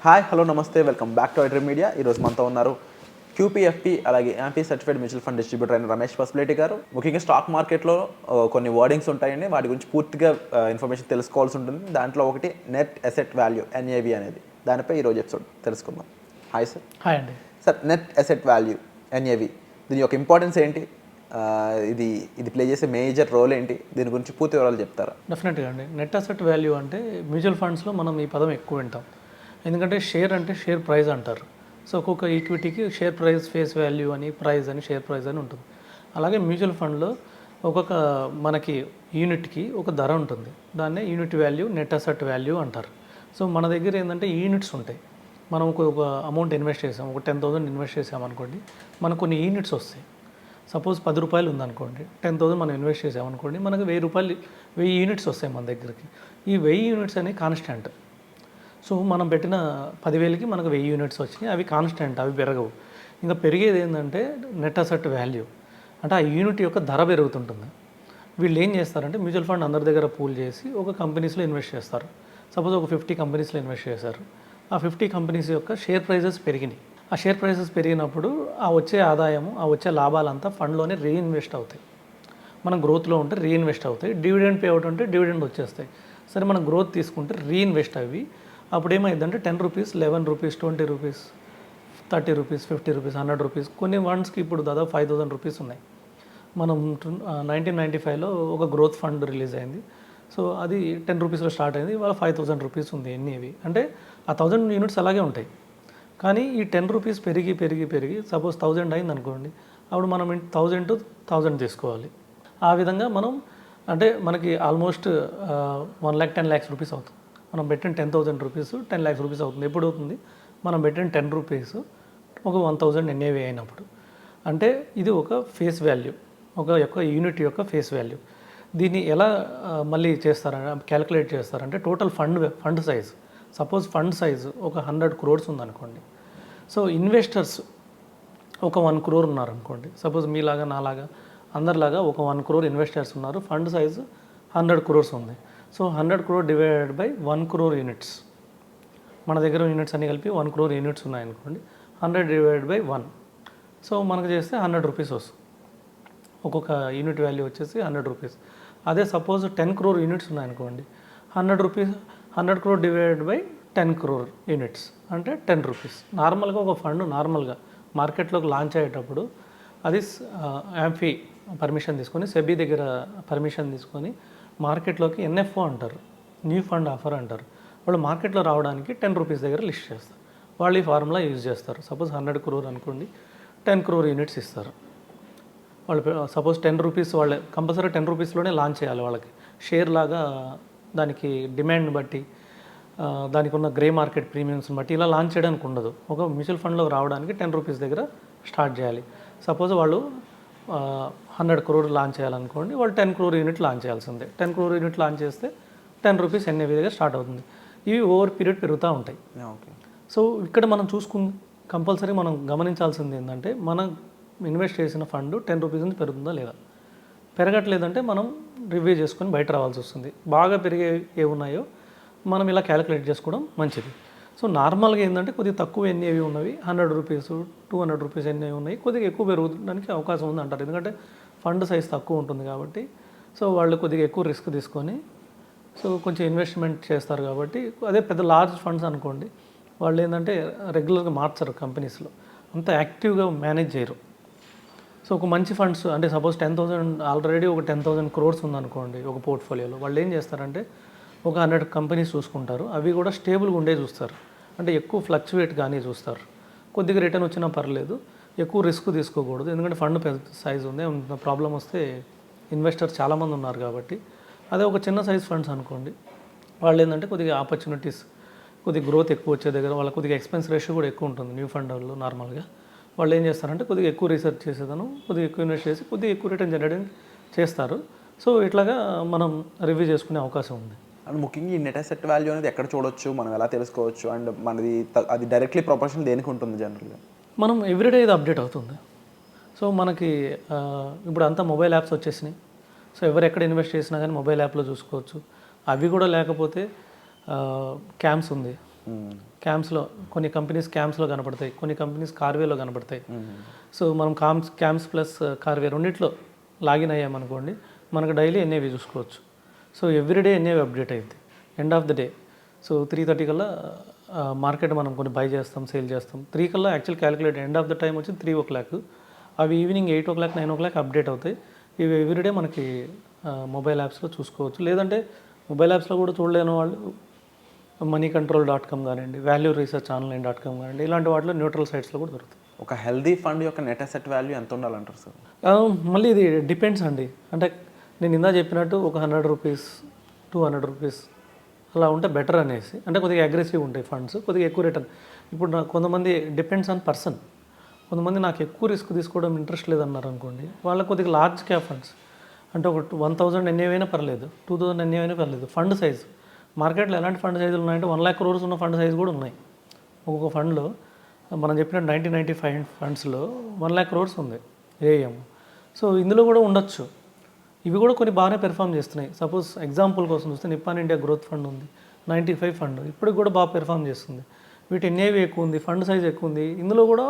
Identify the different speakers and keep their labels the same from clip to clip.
Speaker 1: Hi hello నమస్తే welcome back to iDream media. ఈరోజు మనతో ఉన్నారు క్యూపీఎఫ్పి అలాగే MP certified mutual fund distributor అయిన రమేష్ పసుపులేటి గారు. ముఖ్యంగా స్టాక్ మార్కెట్లో కొన్ని వర్డింగ్స్ ఉంటాయండి, వాటి గురించి పూర్తిగా ఇన్ఫర్మేషన్ తెలుసుకోవాల్సి ఉంటుంది. దాంట్లో ఒకటి నెట్ అసెట్ వాల్యూ ఎన్ఏవి అనేది, దానిపై ఈరోజు ఎపిసోడ్ తెలుసుకుందాం. Hi sir.
Speaker 2: హాయ్ అండి.
Speaker 1: Sir, net asset value NAV, దీని యొక్క ఇంపార్టెన్స్ ఏంటి, ఇది ప్లే చేసే మేజర్ రోల్ ఏంటి, దీని గురించి పూర్తి వివరాలు చెప్తారా?
Speaker 2: డెఫినెట్గా అండి. నెట్ అసెట్ వాల్యూ అంటే మ్యూచువల్ ఫండ్స్లో మనం ఈ పదం ఎక్కువ వింటాం. ఎందుకంటే షేర్ అంటే షేర్ ప్రైస్ అంటారు. సో ఒక్కొక్క ఈక్విటీకి షేర్ ప్రైస్, ఫేస్ వాల్యూ అని, ప్రైస్ అని, షేర్ ప్రైస్ అని ఉంటుంది. అలాగే మ్యూచువల్ ఫండ్లో ఒక్కొక్క మనకి యూనిట్కి ఒక ధర ఉంటుంది. దాన్నే unit value, net asset value అంటారు. సో మన దగ్గర ఏంటంటే యూనిట్స్ ఉంటాయి. మనం ఒక అమౌంట్ ఇన్వెస్ట్ చేసాం, ఒక 10,000 ఇన్వెస్ట్ చేసామనుకోండి, మనకు కొన్ని యూనిట్స్ వస్తాయి. సపోజ్ 10 రూపాయలు ఉందనుకోండి, 10,000 మనం ఇన్వెస్ట్ చేసామనుకోండి, మనకు 1000 రూపాయలు, 1000 యూనిట్స్ వస్తాయి మన దగ్గరికి. ఈ 1000 యూనిట్స్ అనేవి కాన్స్టాంట్. సో మనం పెట్టిన 10,000కి మనకు 1000 యూనిట్స్ వచ్చినాయి, అవి కాన్స్టాంట్, అవి పెరగవు. ఇంకా పెరిగేది ఏంటంటే నెట్ అసెట్ వాల్యూ, అంటే ఆ యూనిట్ యొక్క ధర పెరుగుతుంటుంది. వీళ్ళు ఏం చేస్తారంటే మ్యూచువల్ ఫండ్ అందరి దగ్గర పూల్ చేసి ఒక కంపెనీస్లో ఇన్వెస్ట్ చేస్తారు. సపోజ్ ఒక 50 కంపెనీస్లో ఇన్వెస్ట్ చేశారు. ఆ 50 కంపెనీస్ యొక్క షేర్ ప్రైజెస్ పెరిగినాయి. ఆ షేర్ ప్రైసెస్ పెరిగినప్పుడు ఆ వచ్చే ఆదాయము, ఆ వచ్చే లాభాలంతా ఫండ్లోనే రీఇన్వెస్ట్ అవుతాయి. మనం గ్రోత్లో ఉంటే రీఇన్వెస్ట్ అవుతాయి. డివిడెండ్ పే అవుట్ ఉంటే డివిడెండ్ వచ్చేస్తాయి. సరే, మనం గ్రోత్ తీసుకుంటే రీఇన్వెస్ట్ అవి అప్పుడు ఏమైందంటే 10 rupees, 11 rupees, 20 rupees, 30 rupees, 50 rupees, 100 rupees, కొన్ని ఫండ్స్కి ఇప్పుడు దాదాపు 5,000 రూపీస్ ఉన్నాయి. మనం 1995లో ఒక గ్రోత్ ఫండ్ రిలీజ్ అయింది. సో అది 10 రూపీస్లో స్టార్ట్ అయింది, ఇవాళ 5,000 రూపీస్ ఉంది. ఎన్ని అంటే ఆ 1000 యూనిట్స్ అలాగే ఉంటాయి. కానీ ఈ 10 రూపీస్ పెరిగి పెరిగి పెరిగి సపోజ్ 1000 అయింది అనుకోండి, అప్పుడు మనం 1000 to 1000 తీసుకోవాలి. ఆ విధంగా మనం అంటే మనకి ఆల్మోస్ట్ 1,10,00,000 రూపీస్ అవుతుంది. మనం పెట్టిన 10,000 రూపీస్ 10 lakhs రూపీస్ అవుతుంది. ఎప్పుడు అవుతుంది? మనం పెట్టిన 10 రూపీస్ ఒక 1,000 ఎన్ఏవి అయినప్పుడు. అంటే ఇది ఒక ఫేస్ వాల్యూ, ఒక యూనిట్ యొక్క ఫేస్ వాల్యూ. దీన్ని ఎలా మళ్ళీ చేస్తారంటే క్యాలిక్యులేట్ చేస్తారంటే total fund size. Suppose fund size ఒక 100 crores ఉందనుకోండి. సో ఇన్వెస్టర్స్ ఒక 1 crore ఉన్నారనుకోండి. సపోజ్ మీలాగా నాలాగా అందరిలాగా ఒక 1 crore ఇన్వెస్టర్స్ ఉన్నారు. ఫండ్ సైజు 100 crores ఉంది. So 100 crore divided by 1 crore units. మన దగ్గర యూనిట్స్ అన్నీ కలిపి 1 crore యూనిట్స్ ఉన్నాయనుకోండి. 100 డివైడెడ్ బై 1, సో మనకు చేస్తే 100 రూపీస్ వస్తుంది. ఒక్కొక్క యూనిట్ వాల్యూ వచ్చేసి 100 రూపీస్. అదే సపోజ్ 10 crore యూనిట్స్ ఉన్నాయనుకోండి, 100 crore divided by 10 crore units అంటే 10 రూపీస్. నార్మల్గా ఒక ఫండ్ నార్మల్గా మార్కెట్లోకి లాంచ్ అయ్యేటప్పుడు అది యాంఫీ పర్మిషన్ తీసుకొని, సెబీ దగ్గర పర్మిషన్ తీసుకొని మార్కెట్లోకి ఎన్ఎఫ్ఓ అంటారు, న్యూ ఫండ్ ఆఫర్ అంటారు. వాళ్ళు మార్కెట్లో రావడానికి 10 రూపీస్ దగ్గర లిస్ట్ చేస్తారు. వాళ్ళు ఈ ఫార్ములా యూజ్ చేస్తారు. సపోజ్ 100 crore అనుకోండి, 10 crore యూనిట్స్ ఇస్తారు. వాళ్ళు సపోజ్ 10 రూపీస్, వాళ్ళే కంపల్సరీ 10 రూపీస్లోనే లాంచ్ చేయాలి. వాళ్ళకి షేర్ లాగా దానికి డిమాండ్ బట్టి, దానికి ఉన్న గ్రే మార్కెట్ ప్రీమియమ్స్ని బట్టి ఇలా లాంచ్ చేయడానికి ఉండదు. ఒక మ్యూచువల్ ఫండ్లో రావడానికి 10 రూపీస్ దగ్గర స్టార్ట్ చేయాలి. సపోజ్ వాళ్ళు 100 crore లాంచ్ చేయాలనుకోండి, వాళ్ళు 10 crore యూనిట్ లాంచ్ చేయాల్సిందే. 10 crore యూనిట్ లాంచ్ చేస్తే 10 రూపీస్ ఎన్ఏవి దగ్గర స్టార్ట్ అవుతుంది. ఇవి ఓవర్ పీరియడ్ పెరుగుతూ ఉంటాయి. సో ఇక్కడ మనం కంపల్సరీ మనం గమనించాల్సింది ఏంటంటే, మనం ఇన్వెస్ట్ చేసిన ఫండ్ 10 రూపీస్ నుంచి పెరుగుతుందా లేదా. పెరగట్లేదంటే మనం రివ్యూ చేసుకొని బయట రావాల్సి వస్తుంది. బాగా పెరిగే ఏ ఉన్నాయో మనం ఇలా క్యాలిక్యులేట్ చేసుకోవడం మంచిది. సో నార్మల్గా ఏంటంటే కొద్దిగా తక్కువ ఎన్ఏవి ఉన్నవి 100 రూపీస్, 200 రూపీస్ ఎన్ఏవి ఉన్నాయి, కొద్దిగా ఎక్కువ పెరగడానికి అవకాశం ఉంది అంటారు. ఎందుకంటే ఫండ్ సైజ్ తక్కువ ఉంటుంది కాబట్టి. సో వాళ్ళు కొద్దిగా ఎక్కువ రిస్క్ తీసుకొని సో కొంచెం ఇన్వెస్ట్మెంట్ చేస్తారు కాబట్టి. అదే పెద్ద లార్జ్ ఫండ్స్ అనుకోండి, వాళ్ళు ఏంటంటే రెగ్యులర్గా మార్చరు, కంపెనీస్లో అంత యాక్టివ్గా మేనేజ్ చేయరు. సో ఒక మంచి ఫండ్స్ అంటే సపోజ్ 10,000 ఆల్రెడీ ఒక 10,000 crores ఉందనుకోండి ఒక పోర్ట్ఫోలియోలో, వాళ్ళు ఏం చేస్తారంటే ఒక 100 కంపెనీస్ చూసుకుంటారు. అవి కూడా స్టేబుల్గా ఉండే చూస్తారు. అంటే ఎక్కువ ఫ్లక్చువేట్ కానీ చూస్తారు. కొద్దిగా రిటర్న్ వచ్చినా పర్లేదు, ఎక్కువ రిస్క్ తీసుకోకూడదు. ఎందుకంటే ఫండ్ పెద్ద సైజు ఉంది, ప్రాబ్లం వస్తే ఇన్వెస్టర్స్ చాలామంది ఉన్నారు కాబట్టి. అదే ఒక చిన్న సైజ్ ఫండ్స్ అనుకోండి, వాళ్ళు ఏంటంటే కొద్దిగా ఆపర్చునిటీస్, కొద్దిగా గ్రోత్ ఎక్కువ వచ్చే దగ్గర వాళ్ళకి కొద్దిగా ఎక్స్పెన్స్ రేషియో కూడా ఎక్కువ ఉంటుంది. న్యూ ఫండ్ వాళ్ళు నార్మల్గా వాళ్ళు ఏం చేస్తారంటే కొద్దిగా ఎక్కువ రీసెర్చ్ చేసేదాను, కొద్దిగా ఎక్కువ ఇన్వెస్ట్ చేసి కొద్దిగా ఎక్కువ రిటర్న్ జనరేట్ చేస్తారు. సో ఇట్లాగా మనం రివ్యూ చేసుకునే అవకాశం ఉంది.
Speaker 1: అండ్ ముఖ్యంగా ఈ నెట్ అసెట్ వాల్యూ అనేది ఎక్కడ చూడొచ్చు, మనం ఎలా తెలుసుకోవచ్చు, అండ్ మనది అది డైరెక్ట్లీ ప్రొపోర్షనల్ దేనికి ఉంటుంది జనరల్గా?
Speaker 2: మనం ఎవ్రీడే ఇది అప్డేట్ అవుతుంది. సో మనకి ఇప్పుడు అంతా మొబైల్ యాప్స్ వచ్చేసినాయి. సో ఎవరు ఎక్కడ ఇన్వెస్ట్ చేసినా కానీ మొబైల్ యాప్లో చూసుకోవచ్చు. అవి కూడా లేకపోతే క్యామ్స్ ఉంది, క్యాంప్స్లో కొన్ని కంపెనీస్ క్యాంప్స్లో కనపడతాయి, కొన్ని కంపెనీస్ కార్వేలో కనపడతాయి. సో మనం క్యాంప్స్ ప్లస్ కార్వే రెండిట్లో లాగిన్ అయ్యామనుకోండి, మనకు డైలీ ఎన్ఏవి చూసుకోవచ్చు. సో ఎవ్రీడే ఎన్ఏవి అప్డేట్ అయింది end of the day. So 3:30 కల్లా మార్కెట్ మనం కొన్ని బై చేస్తాం, సేల్ చేస్తాం. 3 కల్లా actual calculate end of the time వచ్చి 3 o'clock. అవి ఈవినింగ్ 8 o'clock 9 o'clock అప్డేట్ అవుతాయి. ఇవి ఎవ్రీడే మనకి మొబైల్ యాప్స్లో చూసుకోవచ్చు. లేదంటే మొబైల్ యాప్స్లో కూడా చూడలేని వాళ్ళు moneycontrol.com కానివ్వండి, valueresearchonline.com కానివ్వండి, ఇలాంటి వాటిలో న్యూట్రల్ సైట్స్లో కూడా దొరుకుతుంది.
Speaker 1: ఒక హెల్దీ ఫండ్ యొక్క నెట్ అసెట్ వాల్యూ ఎంత ఉండాలంటారు సార్?
Speaker 2: మళ్ళీ ఇది డిపెండ్స్ అండి. అంటే నేను ఇందా చెప్పినట్టు ఒక 100 రూపీస్ 200 రూపీస్ అలా ఉంటే బెటర్ అనేసి. అంటే కొద్దిగా అగ్రెసివ్ ఉంటాయి ఫండ్స్, కొద్దిగా ఎక్కువ రిటర్న్. ఇప్పుడు నాకు కొంతమంది డిపెండ్స్ ఆన్ పర్సన్. కొంతమంది నాకు ఎక్కువ రిస్క్ తీసుకోవడం ఇంట్రెస్ట్ లేదన్నారు అనుకోండి, వాళ్ళకి కొద్దిగా లార్జ్ క్యాప్ ఫండ్స్ అంటే ఒక 1000 ఎన్ఏవైనా పర్లేదు, 2000 ఎన్ఏవైనా పర్లేదు. ఫండ్ సైజ్ మార్కెట్లో ఎలాంటి ఫండ్ సైజులు ఉన్నాయంటే 1 lakh crores ఉన్న ఫండ్ సైజ్ కూడా ఉన్నాయి. ఒక్కొక్క ఫండ్లో మనం చెప్పిన 90-95 ఫండ్స్లో 1 lakh crores ఉంది ఏఎం. సో ఇందులో కూడా ఉండొచ్చు. ఇవి కూడా కొన్ని బాగానే పెర్ఫామ్ చేస్తున్నాయి. సపోజ్ ఎగ్జాంపుల్ కోసం చూస్తే నిప్పాన్ ఇండియా గ్రోత్ ఫండ్ ఉంది, 95 ఫండ్ ఇప్పటికి కూడా బాగా పెర్ఫామ్ చేస్తుంది. వీటి ఎన్ఏవి ఎక్కువ ఉంది, ఫండ్ సైజ్ ఎక్కువ ఉంది. ఇందులో కూడా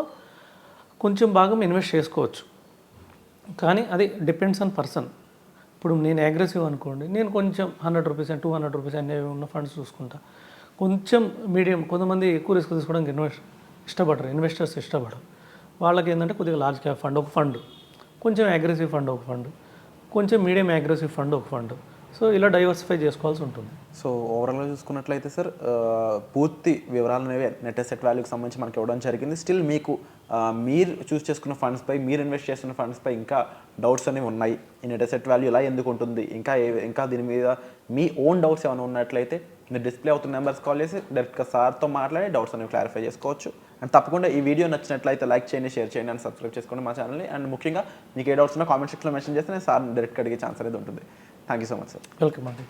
Speaker 2: కొంచెం భాగం ఇన్వెస్ట్ చేసుకోవచ్చు. కానీ అది డిపెండ్స్ ఆన్ పర్సన్. ఇప్పుడు నేను అగ్రెసివ్ అనుకోండి, నేను కొంచెం 100 రూపీస్ అండ్ 200 రూపీస్ అనేవి ఉన్న ఫండ్స్ చూసుకుంటా. కొంచెం మీడియం, కొంతమంది ఎక్కువ రిస్క్ తీసుకోవడానికి ఇన్వెస్టర్స్ ఇష్టపడరు. వాళ్ళకి ఏంటంటే కొద్దిగా లార్జ్ క్యాప్ ఫండ్ ఒక ఫండ్, కొంచెం అగ్రెసివ్ ఫండ్ ఒక ఫండ్, కొంచెం మీడియం అగ్రెసివ్ ఫండ్ ఒక ఫండ్. సో ఇలా డైవర్సిఫై చేసుకోవాల్సి ఉంటుంది.
Speaker 1: సో ఓవరాల్గా చూసుకున్నట్లయితే సార్, పూర్తి వివరాలు అనేవి నెట్ అసెట్ వాల్యూకి సంబంధించి మనకి ఇవ్వడం జరిగింది. స్టిల్ మీకు మీరు చూస్ చేసుకున్న ఫండ్స్పై, మీరు ఇన్వెస్ట్ చేస్తున్న ఫండ్స్పై ఇంకా డౌట్స్ అనేవి ఉన్నాయి. ఈ నెట్ అసెట్ వాల్యూ ఇలా ఎందుకు ఉంటుంది, ఇంకా దీని మీద మీ ఓన్ డౌట్స్ ఏమైనా ఉన్నట్లయితే మీరు డిస్ప్లే అవుతున్న నెంబర్స్ కాల్ చేసి డైరెక్ట్గా సార్తో మాట్లాడి డౌట్స్ అనేవి క్లారిఫై చేసుకోవచ్చు. అండ్ తప్పకుండా ఈ వీడియో నచ్చినట్లయితే లైక్ చేయండి, షేర్ చేయండి అండ్ సబ్స్క్రైబ్ చేసుకోండి మా ఛానల్ని. అండ్ ముఖ్యంగా మీకు ఏ డౌట్స్ ఉన్నా కామెంట్ సెక్షన్లో మెన్షన్ చేస్తే నేను సార్ డైరెక్ట్గా అడిగే ఛాన్స్ అనేది ఉంటుంది. Thank you so much sir.
Speaker 2: Welcome అండి.